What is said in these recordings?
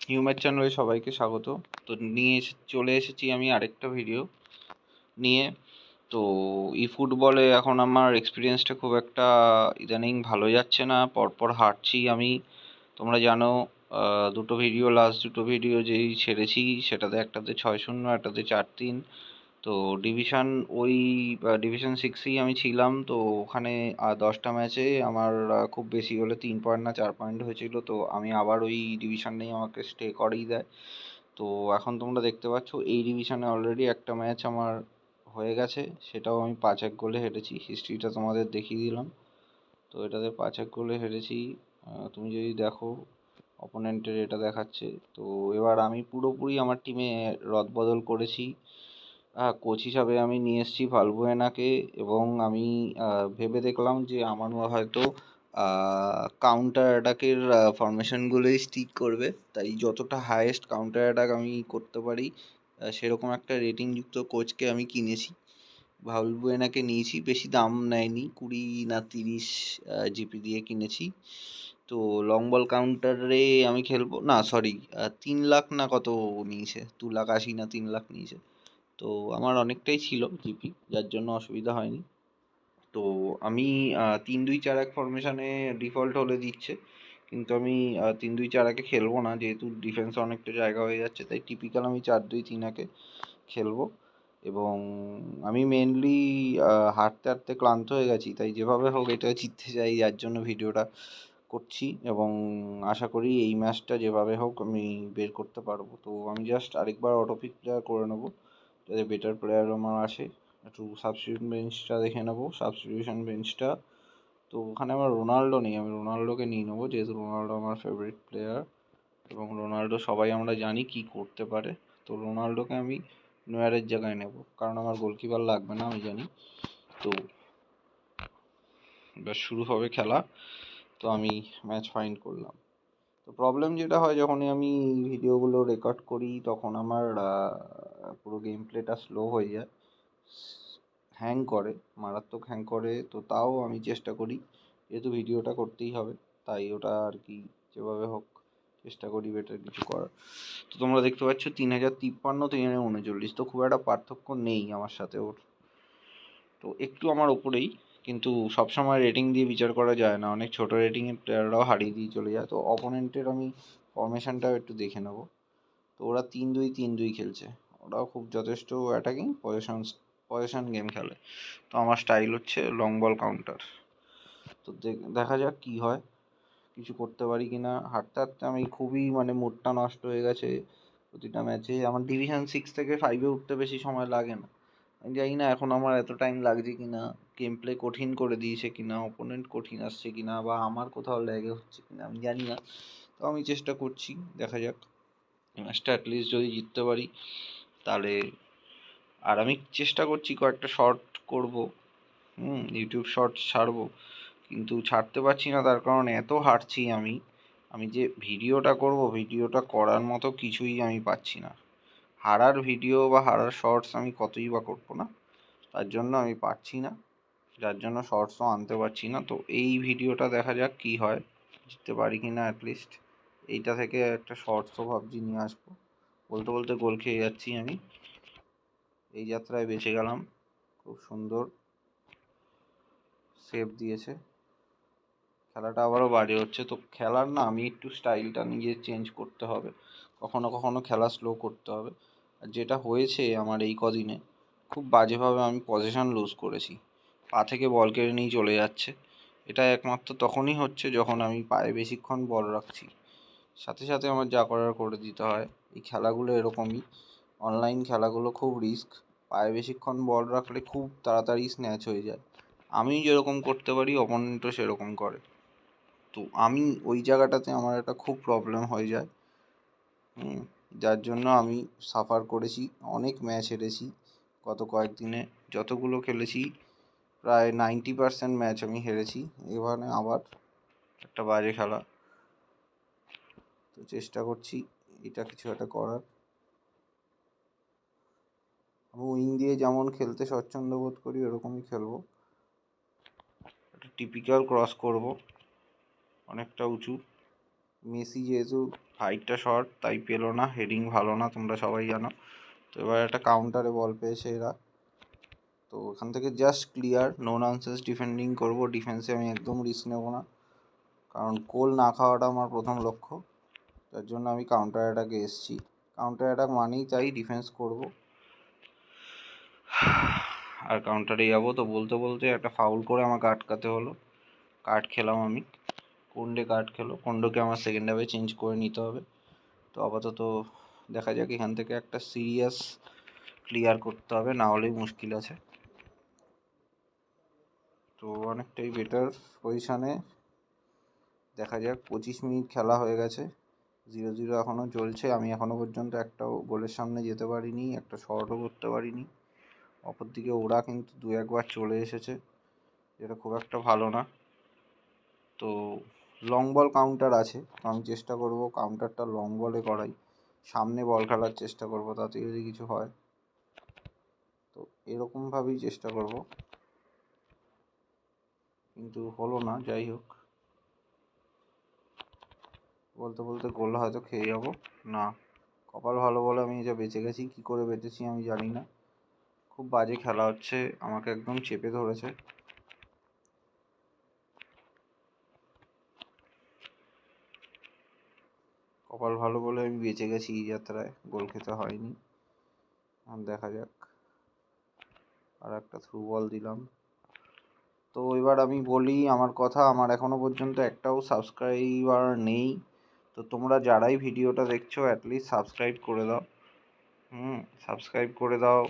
Human চ্যানেলে সবাইকে স্বাগত। তো চলে এসেছি আমি আরেকটা ভিডিও নিয়ে। তো ফুটবলে এখন আমার এক্সপিরিয়েন্সটা খুব একটা ইদানিং ভালো যাচ্ছে না, পরপর হারছি আমি। তোমরা জানো, লাস্ট দুটো ভিডিও যেই ছেড়েছি সেটাতে একটাতে 6-0, একটাতে 4-3। তো ডিভিশন 6এই আমি ছিলাম। তো ওখানে 10টা ম্যাচে আমার খুব বেশি হলে 3 পয়েন্ট না 4 পয়েন্ট হয়েছিল। তো আমি আবার ওই ডিভিশনেই আমাকে স্টে করেই দেয়। তো এখন তোমরা দেখতে পাচ্ছ এই ডিভিশনে অলরেডি একটা ম্যাচ আমার হয়ে গেছে, সেটাও আমি 5-1 গোলে হেরেছি। হিস্ট্রিটা তোমাদের দেখিয়ে দিলাম। তো এটাতে 5-1 গোলে হেরেছি। তুমি যদি দেখো অপোনেন্টের এটা দেখাচ্ছে। তো এবার আমি পুরোপুরি আমার টিমে রদবদল করেছি। কোচ হিসাবে আমি নিয়ে এসেছি ভালবুয়েনাকে, এবং আমি ভেবে দেখলাম যে আমার হয়তো কাউন্টার অ্যাটাকের ফরমেশনগুলোই স্টিক করবে। তাই যতটা হায়েস্ট কাউন্টার অ্যাটাক আমি করতে পারি সেরকম একটা রেটিংযুক্ত কোচকে আমি কিনেছি। ভালবুয়েনাকে নিয়েছি, বেশি দাম নেয়নি, 20 না 30 জিপি দিয়ে কিনেছি। তো লং বল কাউন্টারে আমি খেলবো না, সরি, 3 লাখ না কত নিয়েছে, 2,80,000 না 3 লাখ নিয়েছে। তো আমার অনেকটাই ছিল জিপি, যার জন্য অসুবিধা হয়নি। তো আমি 3-2-4-1 ফরমেশনে ডিফল্ট হলে দিচ্ছে, কিন্তু আমি 3-2-4-1-এ খেলবো না, যেহেতু ডিফেন্সে অনেকটা জায়গা হয়ে যাচ্ছে। তাই টিপিক্যাল আমি 4-2-3-1-এ খেলবো। এবং আমি মেনলি হাঁটতে হাঁটতে ক্লান্ত হয়ে গেছি, তাই যেভাবে হোক এটা জিততে চাই, যার জন্য ভিডিওটা করছি। এবং আশা করি এই ম্যাচটা যেভাবে হোক আমি বের করতে পারবো। তো আমি জাস্ট আরেকবার অটো পিক প্লেয়ার করে নেবো, যাতে বেটার প্লেয়ার আমার আসে। একটু সাবস্টিটিউশন বেঞ্চটা দেখে নেবো, সাবস্টিটিউশন বেঞ্চটা। তো ওখানে আমার রোনাল্ডো নেই, আমি রোনাল্ডোকে নিয়ে নেবো, যেহেতু রোনাল্ডো আমার ফেভারিট প্লেয়ার। এবং রোনাল্ডো সবাই আমরা জানি কি করতে পারে। তো রোনাল্ডোকে আমি নয়ারের জায়গায় নেব, কারণ আমার গোলকিপার লাগবে না, আমি জানি। তো এবার শুরু হবে খেলা। তো আমি ম্যাচ ফাইন্ড করলাম। তো প্রবলেম যেটা হয় যখনই আমি ভিডিওগুলো রেকর্ড করি, তখন আমার পুরো গেম প্লেটা স্লো হয়ে যায়, হ্যাং করে, মারাত্মক হ্যাং করে। তো তাও আমি চেষ্টা করি, যেহেতু ভিডিওটা করতেই হবে, তাই ওটা আর কি যেভাবে হোক চেষ্টা করি বেটার কিছু করার। তো তোমরা দেখতে পাচ্ছ 3053, 3039, তো খুব একটা পার্থক্য নেই আমার সাথে ওর। তো একটু আমার ওপরেই, কিন্তু সবসময় রেটিং দিয়ে বিচার করা যায় না, অনেক ছোটো রেটিংয়ের প্লেয়াররাও হারিয়ে দিয়ে চলে যায়। তো অপোনেন্টের আমি ফরমেশনটাও একটু দেখে নেব। তো ওরা 3-2-3-2 খেলছে, ওরাও খুব যথেষ্ট অ্যাটাকিং পজিশন গেম খেলে। তো আমার স্টাইল হচ্ছে লং বল কাউন্টার। তো দেখা যাক কী হয়, কিছু করতে পারি কি না। হাঁটতে হাঁটতে আমি খুবই মুডটা নষ্ট হয়ে গেছে প্রতিটা ম্যাচে। আমার ডিভিশন 6 থেকে 5-এ উঠতে বেশি সময় লাগে না। আমি জানি না এখন আমার এত টাইম লাগছে কি না, গেম প্লে কঠিন করে দিয়েছে কি না, অপোনেন্ট কঠিন আসছে কি না, বা আমার কোথাও ল্যাগে হচ্ছে কি না, আমি জানি না। তো আমি চেষ্টা করছি, দেখা যাক ম্যাচটা অ্যাটলিস্ট যদি জিততে পারি তাহলে। আর আমি চেষ্টা করছি কয়েকটা শর্ট করব, ইউটিউব শর্টস ছাড়বো, কিন্তু ছাড়তে পারছি না, তার কারণ এত হাঁটছি আমি। আমি যে ভিডিওটা করব, ভিডিওটা করার মতো কিছুই আমি পাচ্ছি না। হারার ভিডিও বা হারার শর্টস আমি কতই বা করবো না, তার জন্য আমি পারছি না, যার জন্য শর্টসও আনতে পারছি না। তো এই ভিডিওটা দেখা যাক কী হয়, জিততে পারি কি না। অ্যাটলিস্ট এইটা থেকে একটা শর্টসও ভাবছি নিয়ে আসবো। বলতে বলতে গোল খেয়ে যাচ্ছি আমি, এই যাত্রায় বেঁচে গেলাম। খুব সুন্দর সেভ দিয়েছে, খেলাটা আবারও বাজে হচ্ছে। তো খেলার না, আমি একটু স্টাইলটা নিজে চেঞ্জ করতে হবে, কখনো কখনো খেলা স্লো করতে হবে। আর যেটা হয়েছে আমার এই কদিনে, খুব বাজেভাবে আমি পজিশন লুজ করেছি, পা থেকে বল কেড়ে নিয়ে চলে যাচ্ছে। এটা একমাত্র তখনই হচ্ছে যখন আমি পায়ে বেশিক্ষণ বল রাখছি, সাথে সাথে আমার যা করার করে দিতে হয়। এই খেলাগুলো এরকমই, অনলাইন খেলাগুলো খুব রিস্ক, পায়ে বেশিক্ষণ বল রাখলে খুব তাড়াতাড়ি স্ন্যাচ হয়ে যায়। আমি যেরকম করতে পারি অপোনেন্টও সেরকম করে। তো আমি ওই জায়গাটাতে আমার একটা খুব প্রবলেম হয়ে যায়, যার জন্য আমি সাফার করেছি, অনেক ম্যাচ হেরেছি গত কয়েকদিনে। যতগুলো খেলেছি প্রায় 90% ম্যাচ আমি হেরেছি। এবারে আবার একটা বাজে খেলা, তো চেষ্টা করছি এটা কিছু একটা করার। আমি উইং দিয়ে যেমন খেলতে স্বচ্ছন্দ বোধ করি ওরকমই খেলবো। একটা টিপিক্যাল ক্রস করব, অনেকটা উঁচু। মেসি যেহেতু হাইটটা শর্ট তাই পেলো না, হেডিং ভালো না, তোমরা সবাই জানো। তো এবার একটা কাউন্টারে বল পেয়েছে এরা, তো ওখান থেকে just clear, no nonsense defending করব। ডিফেন্সে আমি একদম রিস্ক নেব না, কারণ গোল না খাওয়াটা আমার প্রথম লক্ষ্য। তার জন্য আমি কাউন্টার অ্যাটাকে এসেছি। কাউন্টার অ্যাটাক মানেই তাই ডিফেন্স করব, আর কাউন্টারে যাবো। তো বলতে বলতে একটা ফাউল করে আমাকে আটকাতে হলো, কার্ড খেলাম আমি। কোন্ডে কার্ড খেলো, কোন্ডোকে আমার সেকেন্ড হাফে চেঞ্জ করে নিতে হবে। তো আপাতত দেখা যাক, এখান থেকে একটা সিরিয়াস ক্লিয়ার করতে হবে, না হলেই মুশকিল আছে। তো অনেকটাই বেটার পজিশানে, দেখা যাক। 25 মিনিট খেলা হয়ে গেছে, 0-0 এখনও চলছে। আমি এখনও পর্যন্ত একটাও গোলের সামনে যেতে পারিনি, একটা শটও করতে পারিনি। অপরদিকে ওরা কিন্তু 2-1বার চলে এসেছে, যেটা খুব একটা ভালো না। তো লং বল কাউন্টার আছে, তো আমি চেষ্টা করব কাউন্টারটা লং বলে করাই, সামনে বল খেলার চেষ্টা করব, তাতে যদি কিছু হয়। তো এরকমভাবেই চেষ্টা করব, কিন্তু হলো না। যাই হোক, বলতে বলতে গোল হয়তো খেয়ে যাব। না, কপাল ভালো বলে আমি যা বেঁচে গেছি। কী করে বেঁচেছি আমি জানি না, খুব বাজে খেলা হচ্ছে, আমাকে একদম চেপে ধরেছে। কপাল ভালো বলে আমি বেঁচে গেছি এই যাত্রায়, গোল খেতে হয়নি। দেখা যাক, আর একটা থ্রু বল দিলাম। তো এবার আমি বলি আমার কথা, আমার এখনও পর্যন্ত একটাও সাবস্ক্রাইবার নেই। তো তোমরা যারাই ভিডিওটা দেখছো অ্যাটলিস্ট সাবস্ক্রাইব করে দাও, সাবস্ক্রাইব করে দাও,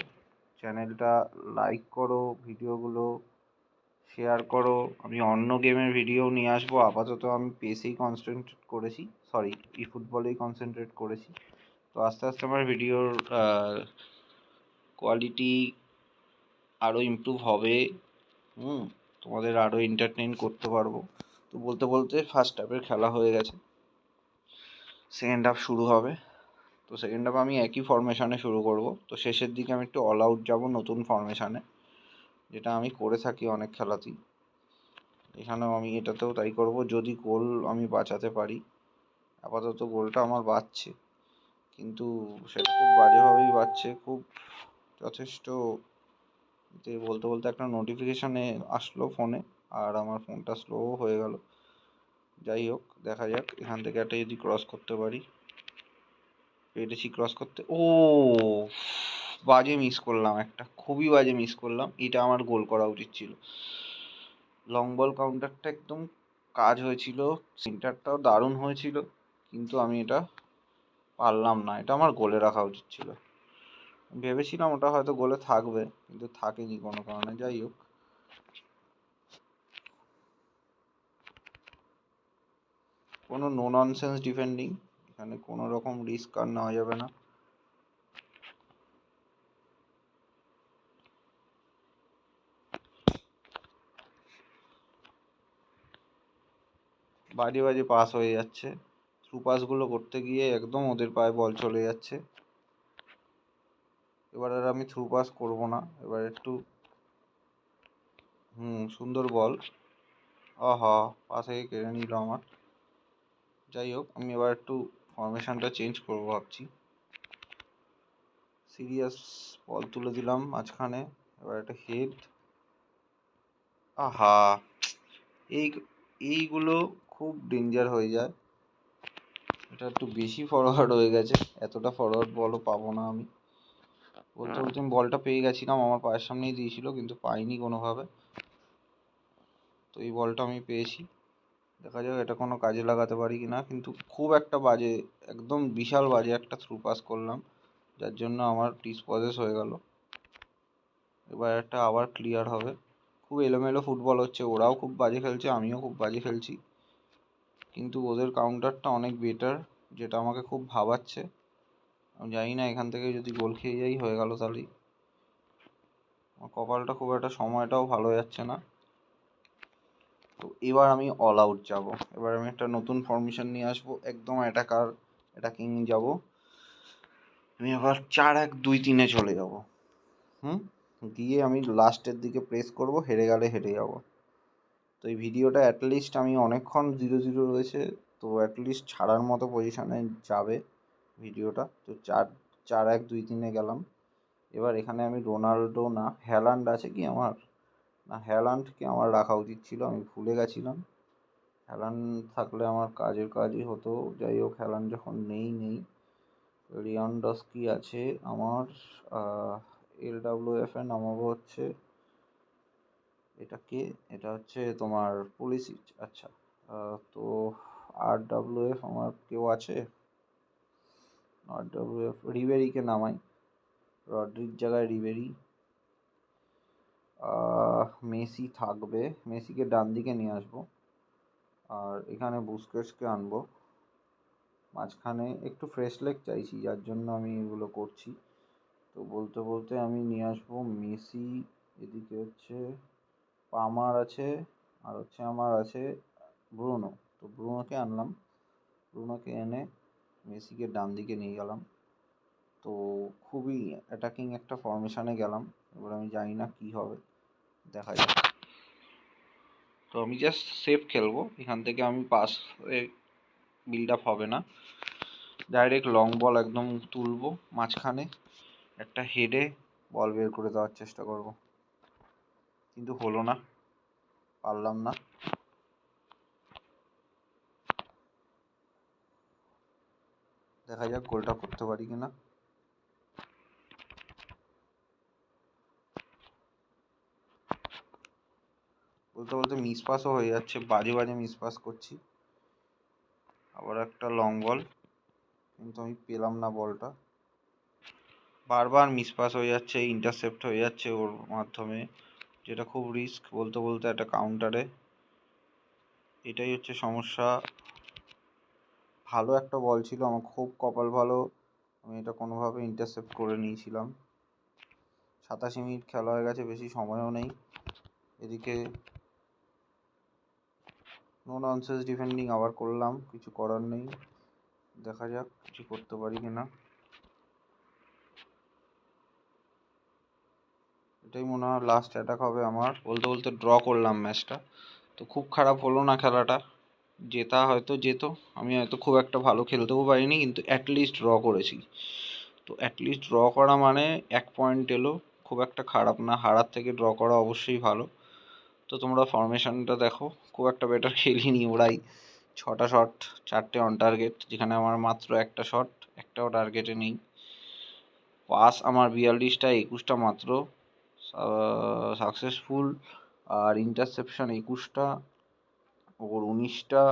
চ্যানেলটা লাইক করো, ভিডিওগুলো শেয়ার করো। আমি অন্য গেমের ভিডিও নিয়ে আসবো, আপাতত আমি পেসেই কনসেন্ট্রেট করেছি, সরি ই ফুটবলেই কনসেন্ট্রেট করেছি। তো আস্তে আস্তে আমার ভিডিওর কোয়ালিটি আরও ইমপ্রুভ হবে, তোমাদের আরও এন্টারটেইন করতে পারবো। তো বলতে বলতে ফার্স্ট হাফের খেলা হয়ে গেছে, সেকেন্ড হাফ শুরু হবে। তো সেকেন্ড হাফ আমি একই ফরমেশনে শুরু করব। তো শেষের দিকে আমি একটু অল আউট যাবো নতুন ফরমেশনে, যেটা আমি করে থাকি অনেক খেলাতেই। এখানেও আমি এটাতেও তাই করব, যদি গোল আমি বাঁচাতে পারি। আপাতত গোলটা আমার বাঁচছে, কিন্তু সেটা খুব বাজেভাবেই বাঁচছে, খুব যথেষ্ট। বলতে বলতে একটা নোটিফিকেশানে আসলো ফোনে, আর আমার ফোনটা স্লোও হয়ে গেল। যাই হোক, দেখা যাক, এখান থেকে একটা যদি ক্রস করতে পারি। পেরেছি ক্রস করতে, ও বাজে মিস করলাম, একটা খুবই বাজে মিস করলাম। এটা আমার গোল করা উচিত ছিল। লং বল কাউন্টারটা একদম কাজ হয়েছিল, সেন্টারটাও দারুণ হয়েছিল, কিন্তু আমি এটা পারলাম না। এটা আমার গোলে রাখা উচিত ছিল। ভেবেছিলাম ওটা হয়তো গোলে থাকবে, কিন্তু থাকেনি কোনো কারণে। যাই হোক, কোনো নো ননসেন্স ডিফেন্ডিং, এখানে কোনো রকম রিস্ক আর নেওয়া যাবে না। বাজে বাজে পাস হয়ে যাচ্ছে, থ্রু পাসগুলো করতে গিয়ে একদম ওদের পায়ে বল চলে যাচ্ছে। এবার আর আমি থ্রু পাস করবো না, এবার একটু সুন্দর বল, আহা পাশে কেড়ে নিল আমার। যাই হোক, আমি এবার একটু ফরমেশনটা চেঞ্জ করবো ভাবছি। সিরিয়াস বল তুলে দিলাম মাঝখানে, এবার একটা হেড, আহা এইগুলো খুব ডেঞ্জার হয়ে যায়। এটা একটু বেশি ফরওয়ার্ড হয়ে গেছে, এতটা ফরওয়ার্ড বলও পাবো না আমি। বলতে বলতে আমি বলটা পেয়ে গেছিলাম, আমার পায়ের সামনেই দিয়েছিল, কিন্তু পাইনি কোনোভাবে। তো এই বলটা আমি পেয়েছি, দেখা যাক এটা কোনো কাজে লাগাতে পারি কি না। কিন্তু খুব একটা বাজে, একদম বিশাল বাজে একটা থ্রু পাস করলাম, যার জন্য আমার ডিসপজেস হয়ে গেল। এবার একটা আবার ক্লিয়ার হবে। খুব এলোমেলো ফুটবল হচ্ছে, ওরাও খুব বাজে খেলছে, আমিও খুব বাজে খেলছি, কিন্তু ওদের কাউন্টারটা অনেক বেটার, যেটা আমাকে খুব ভাবাচ্ছে। আমি জানি না, এখান থেকে যদি গোল খেয়ে যাই হয়ে গেল তাহলেই। আমার কপালটা খুব একটা, সময়টাও ভালো যাচ্ছে না। তো এবার আমি অল আউট যাব, এবার আমি একটা নতুন ফরমেশন নিয়ে আসবো, একদম অ্যাটাকিং যাব। আমি আবার 4-1-2-3-এ চলে যাব, গিয়ে আমি লাস্টের দিকে প্রেস করব, হেরে গেলে হেরে যাব। তো এই ভিডিওটা অ্যাটলিস্ট আমি অনেকক্ষণ 0-0 রয়েছে, তো তো অ্যাটলিস্ট ছাড়ার মতো পজিশানে যাবে ভিডিওটা। তো 4-1-2-3-এ গেলাম। এবার এখানে আমি রোনাল্ডো না হ্যালান্ড আছে কি আমার, না হ্যালান্ডকে আমার রাখা উচিত ছিল, আমি ভুলে গেছিলাম। হ্যালান্ড থাকলে আমার কাজই হতো। যাই হোক, হ্যালান্ড যখন নেই, লিয়ান্ডস্কি আছে আমার। LWF-এ নামাবো হচ্ছে এটা কে, এটা হচ্ছে তোমার পুলিসিচ। আচ্ছা, তো RWF আমার কেউ আছে? RWF রিবেরিকে নামাই, রড্রির জায়গায় রিবেরি। মেসি থাকবে, মেসিকে ডান দিকে নিয়ে আসবো, আর এখানে বুস্কেটসকে আনবো। মাঝখানে একটু ফ্রেশ লেগ চাইছি, যার জন্য আমি এগুলো করছি। তো বলতে বলতে আমি নিয়ে আসবো মেসি, এদিকে হচ্ছে পামার আছে, আর হচ্ছে আমার আছে ব্রুনো। তো ব্রুনোকে আনলাম, ব্রুনোকে এনে মেসিকে ডান দিকে নিয়ে গেলাম। তো খুবই অ্যাটাকিং একটা ফরমেশানে গেলাম। এবার আমি জানি না কী হবে, দেখা যাক। তো আমি জাস্ট সেফ খেলবো, এখান থেকে আমি পাস বিল্ড আপ হবে না, ডাইরেক্ট লং বল একদম তুলবো, মাঝখানে একটা হেডে বল বের করে দেওয়ার চেষ্টা করব, কিন্তু হলো না, পারলাম না। দেখা যাক গোলটা করতে পারি কিনা। বলতে বলতে মিস পাসও হয়ে যাচ্ছে, বাজে বাজে মিস পাস করছি। আবার একটা লং বল, কিন্তু আমি পেলাম না বলটা, বারবার মিস পাস হয়ে যাচ্ছে, ইন্টারসেপ্ট হয়ে যাচ্ছে ওর মাধ্যমে, যেটা খুব রিস্ক। বলতে বলতে একটা কাউন্টারে, এটাই হচ্ছে সমস্যা। ভালো একটা বল ছিল, আমার খুব কপাল ভালো, আমি এটা কোনোভাবে ইন্টারসেপ্ট করে নিয়েছিলাম। 87 মিনিট খেলা হয়ে গেছে, বেশি সময়ও নেই। এদিকে নো ননসেন্স ডিফেন্ডিং আবার করলাম, কিছু করার নেই, দেখা যাক কিছু করতে পারি কিনা। এটাই মনে হয় লাস্ট অ্যাটাক হবে আমার। বলতে বলতে ড্র করলাম ম্যাচটা, তো খুব খারাপ হলো না খেলাটা। জেতা হয়তো যেত, আমি হয়তো খুব একটা ভালো খেলতেও পারিনি, কিন্তু অ্যাটলিস্ট ড্র করেছি। তো অ্যাটলিস্ট ড্র করা মানে 1 পয়েন্ট এলো, খুব একটা খারাপ না। হারার থেকে ড্র করা অবশ্যই ভালো। তো তোমরা ফরমেশনটা দেখো, খুব একটা বেটার খেলিনি। ওরাই 6টা শট, 4টে অন টার্গেট, যেখানে আমার মাত্র একটা শট, একটাও টার্গেটে নেই। পাস আমার 42টা, 21টা মাত্র সাকসেসফুল, আর ইন্টারসেপশন 21টা, ওর 19টা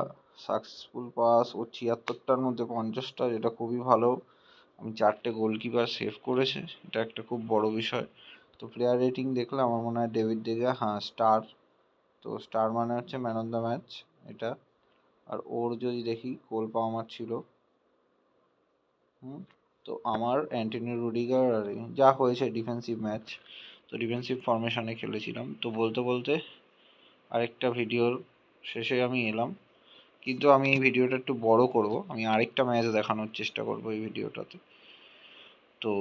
সাকসেসফুল পাস, ওর 76টার মধ্যে 50টা, যেটা খুবই ভালো। আমি 4টে গোলকিপার সেভ করেছে, এটা একটা খুব বড় বিষয়। তো প্লেয়ার রেটিং দেখলে আমার মনে হয় ডেভিড ডেগা, হ্যাঁ স্টার। তো স্টার মানে হচ্ছে ম্যান অফ দ্য ম্যাচ এটা। আর ওর যদি দেখি গোল পাওয়ার ছিল, তো আমার অ্যান্টনি রুডিগার, আর যা হয়েছে ডিফেন্সিভ ম্যাচ, তো ডিফেন্সিভ ফরমেশনে খেলেছিলাম। তো বলতে বলতে আরেকটা ভিডিওর শেষে আমি এলাম, কিন্তু আমি এই ভিডিওটা একটু বড় করব, আমি আরেকটা ম্যাচ দেখানোর চেষ্টা করব এই ভিডিওটাতে। তো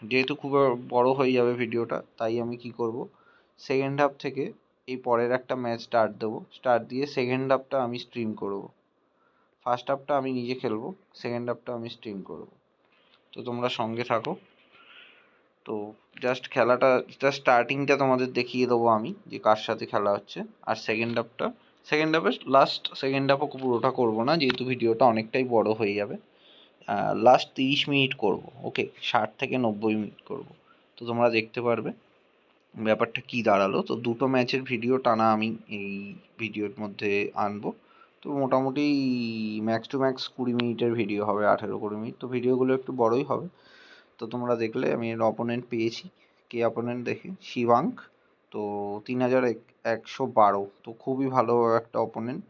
যেহেতু খুব বড় হয়ে যাবে ভিডিওটা, তাই আমি কি করব, সেকেন্ড হাফ থেকে এই পরের একটা ম্যাচ স্টার্ট দেবো, স্টার্ট দিয়ে সেকেন্ড হাফটা আমি স্ট্রিম করব। ফার্স্ট হাফটা আমি নিজে খেলবো, সেকেন্ড হাফটা আমি স্ট্রিম করব। তো তোমরা সঙ্গে থাকো। তো জাস্ট খেলাটা, জাস্ট স্টার্টিংটা তোমাদের দেখিয়ে দেবো আমি, যে কার সাথে খেলা হচ্ছে। আর সেকেন্ড হাফে সেকেন্ড হাফও পুরোটা করবো না, যেহেতু ভিডিওটা অনেকটাই বড় হয়ে যাবে। লাস্ট 30 মিনিট করব, ওকে, 60 থেকে 90 মিনিট করব। তো তোমরা দেখতে পারবে ব্যাপারটা কি দাঁড়ালো। তো দুটো ম্যাচের ভিডিও টানা আমি এই ভিডিওর মধ্যে আনবো। তো মোটামুটি ম্যাক্স টু ম্যাক্স 20 মিনিটের ভিডিও হবে, 18-20 মিনিট। তো ভিডিওগুলো একটু বড়ই হবে। তো তোমরা দেখলে আমি এর অপোনেন্ট পেয়েছি, কে অপোনেন্ট দেখে, শিবাঙ্ক। তো 3112, তো খুবই ভালো একটা অপোনেন্ট।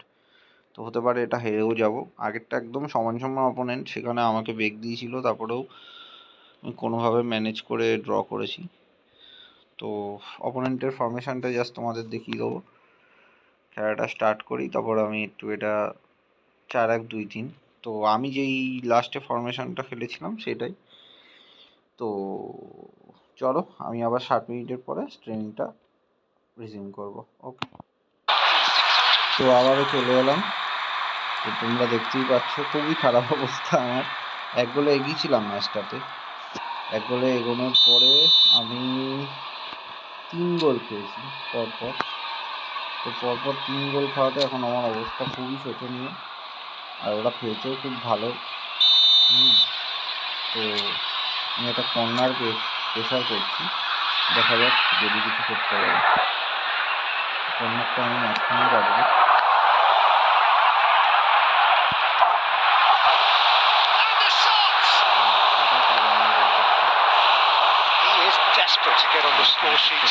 তো হতে পারে এটা হেরেও যাব। আগেরটা একদম সমান সমান অপোনেন্ট, সেখানে আমাকে বেগ দিয়েছিল, তারপরেও আমি কোনোভাবে ম্যানেজ করে ড্র করেছি। তো অপোনেন্টের ফরমেশনটা জাস্ট তোমাদের দেখিয়ে দেবো। খেলাটা স্টার্ট করি, তারপর আমি একটু এটা 4-1-2-3। তো আমি যেই লাস্টে ফরমেশনটা খেলেছিলাম সেটাই। তো চলো, আমি আবার 60 মিনিটের পরে ট্রেনিংটা রিজিউম করব। ওকে, তো আবারও চলে এলাম। তো তোমরা দেখতেই পাচ্ছ খুবই খারাপ অবস্থা আমার। 1 গোলে এগিয়েছিলাম ম্যাচটাতে। 1 গোলে এগোনোর পরে আমি 3 গোল খেয়েছি পরপর। তো পরপর 3 গোল খাওয়াতে এখন আমার অবস্থা খুবই শোচনীয়, আর ওরা খেলছেও খুব ভালো। তো আমি একটা কর্নার প্রেসার করছি, দেখা যাক যদি কিছু করতে পারে। কর্নারটা আমি মাঝখানেই রাখবো। Desperate to get on the score sheet.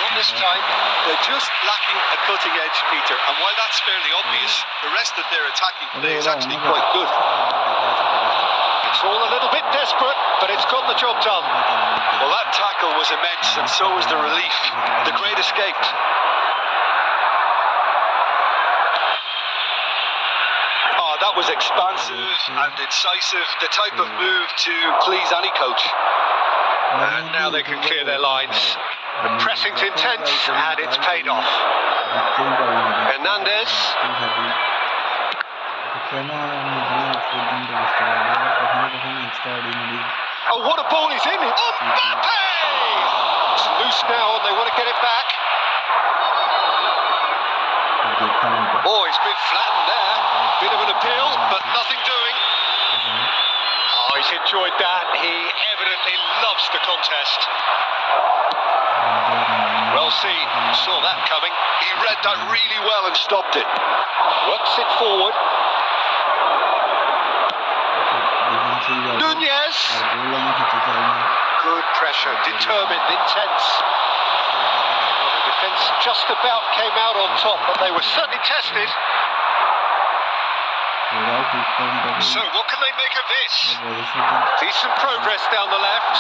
Not this time. They're just lacking a cutting edge, Peter. And while that's fairly obvious, the rest of their attacking play is actually quite good. It's all a little bit desperate, but it's got the job done. Well, that tackle was immense, and so was the relief. The great escaped. Oh, that was expansive and incisive. The type of move to please any coach. And now they can clear their lines. The pressing's intense, and it's paid off. Hernandez. Oh, what a ball he's in! Oh, Mbappe! It's loose now, and they want to get it back. Oh, he's been flattened there. Bit of an appeal, but nothing doing. Oh, he's enjoyed that. He evidently loves the contest. Well seen, saw that coming. He read that really well and stopped it. Works it forward. Nunez! Good pressure, determined, intense. Well, the defence just about came out on top, but they were certainly tested. So what can they make of this? Decent progress down the left.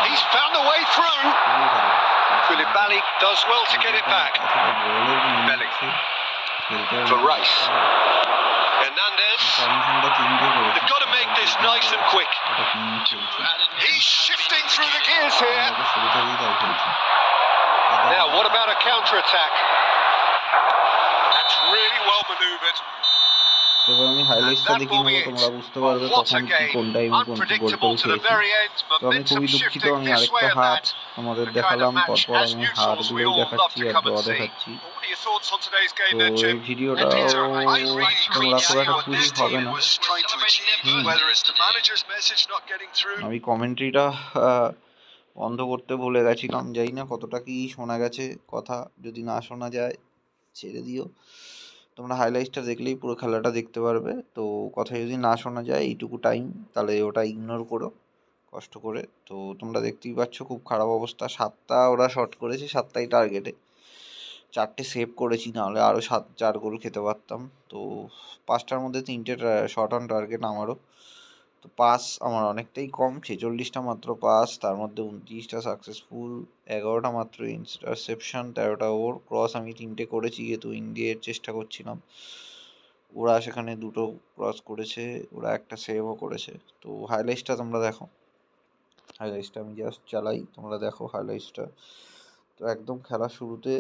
He's found a way through. Koulibaly does well to get it back. Bellingham. For Rice. Hernandez. They've got to make this nice and quick. He's shifting through the gears here. Now, what about a counter-attack? That's really well manoeuvred. তো এবার আমি হাইলাইটসটা দেখিয়ে নেবো, তোমরা বুঝতে পারবে কখন কি কোন টাইমে কোন গোল খেয়েছি। তো আমি খুবই দুঃখিত, আমি আরেকটা হার আমাদের দেখালাম, পরপর আমি হারগুলোই দেখাচ্ছি আর ড্র দেখাচ্ছি। তো এই ভিডিওটাও তোমরা খুব একটা খুশি হবে না। আমি কমেন্ট্রিটা বন্ধ করতে ভুলে গেছিলাম, জানি না কতটা কি শোনা গেছে কথা। যদি না শোনা যায় ছেড়ে দিও, তোমরা হাইলাইটসটা দেখলেই পুরো খেলাটা দেখতে পারবে। তো কথা যদি না শোনা যায় এইটুকু টাইম, তাহলে ওটা ইগনোর করো কষ্ট করে। তো তোমরা দেখতেই পাচ্ছ খুব খারাপ অবস্থা। 7টা ওরা শট করেছে, 7টাই টার্গেটে, 4টে সেভ করেছি, নাহলে আরও 4 গোল খেতে পারতাম। তো 5টার মধ্যে 3টে শট অন টার্গেট আমারও। তো পাস আমার অনেকটাই কম, 46টা মাত্র পাস, তার মধ্যে 29টা সাকসেসফুল, 11টা মাত্র ইন্টারসেপশন, 13টা ওভার। ক্রস আমি 3টে করেছি, যেহেতু ইন্ডিয়ার চেষ্টা করছিলাম। ওরা সেখানে 2টো ক্রস করেছে, ওরা একটা সেভও করেছে। তো হাইলাইটসটা তোমরা দেখো, হাইলাইটসটা আমি জাস্ট চালাই, তোমরা দেখো হাইলাইটসটা। তো একদম খেলার শুরুতে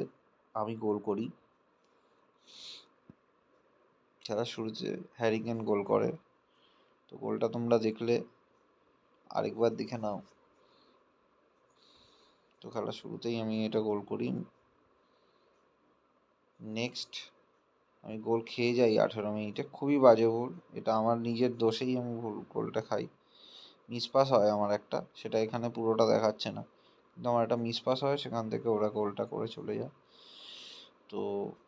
আমি গোল করি, খেলার শুরুতে হ্যারি কেন গোল করে। তো গোলটা তোমরা দেখলে, আরেকবার দেখে নাও। তো খেলার শুরুতেই আমি এটা গোল করি। নেক্সট আমি গোল খেয়ে যাই 18 মিনিটে, খুবই বাজে গোল, এটা আমার নিজের দোষেই আমি গোলটা খাই। মিসপাস হয় আমার একটা, সেটা এখানে পুরোটা দেখাচ্ছে না, কিন্তু আমার একটা মিসপাস হয়, সেখান থেকে ওরা গোলটা করে চলে যায়। তো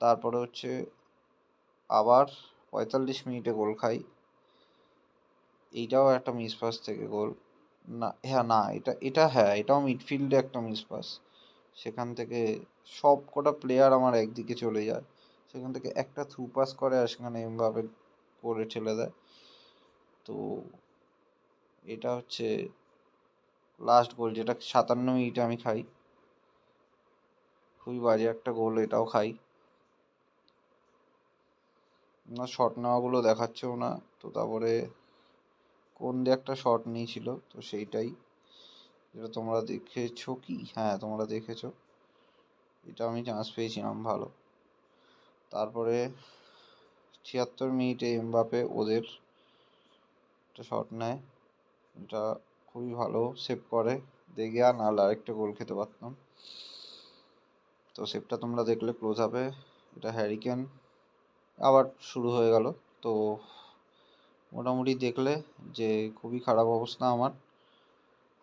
তারপরে হচ্ছে আবার 45 মিনিটে গোল খাই, এইটাও একটা মিসপাস থেকে গোল। না হ্যাঁ না এটাও মিডফিল্ডে একটা মিসপাস, সেখান থেকে সব কটা প্লেয়ার আমার একদিকে চলে যায়, সেখান থেকে একটা থ্রু পাস করে আর সেখানে এমবাপে করে ঠেলে দেয়। তো এটা হচ্ছে লাস্ট গোল, যেটা 57 মিনিটে আমি খাই, খুবই বাজে একটা গোল এটাও খাই। না শট নেওয়াগুলো দেখাচ্ছেও না। তো তারপরে কোন দিয়ে একটা শট নিয়েছিল, তো সেইটাই, যেটা তোমরা দেখেছো কি, হ্যাঁ তোমরা দেখেছো, এটা আমি চান্স পেয়েছিলাম ভালো। তারপরে 76 মিনিটে এমবাপে ওদের একটা শট নেয়, এটা খুবই ভালো সেভ করে, দেখে নাহলে আরেকটা গোল খেতে পারতাম। তো সেভটা তোমরা দেখলে ক্লোজ আপে, এটা হ্যারি কেন। আবার শুরু হয়ে গেল। তো মোটামুটি দেখলে যে খুবই খারাপ অবস্থা আমার,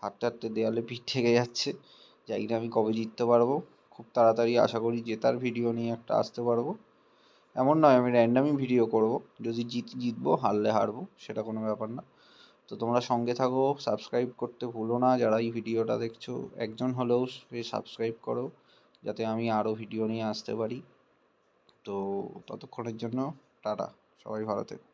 হাঁটতে হাঁটতে দেয়ালে পিঠ থেকে যাচ্ছে, জানি না আমি কবে জিততে পারবো। খুব তাড়াতাড়ি আশা করি জেতার ভিডিও নিয়ে একটা আসতে পারবো। এমন নয় আমি র্যান্ডামই ভিডিও করব, যদি জিতবো, হারলে হারবো, সেটা কোনো ব্যাপার না। তো তোমরা সঙ্গে থাকো, সাবস্ক্রাইব করতে ভুলো না, যারা এই ভিডিওটা দেখছো একজন হলেও সাবস্ক্রাইব করো, যাতে আমি আরও ভিডিও নিয়ে আসতে পারি। তো ততক্ষণের জন্য টাটা, সবাই ভালো থেকো।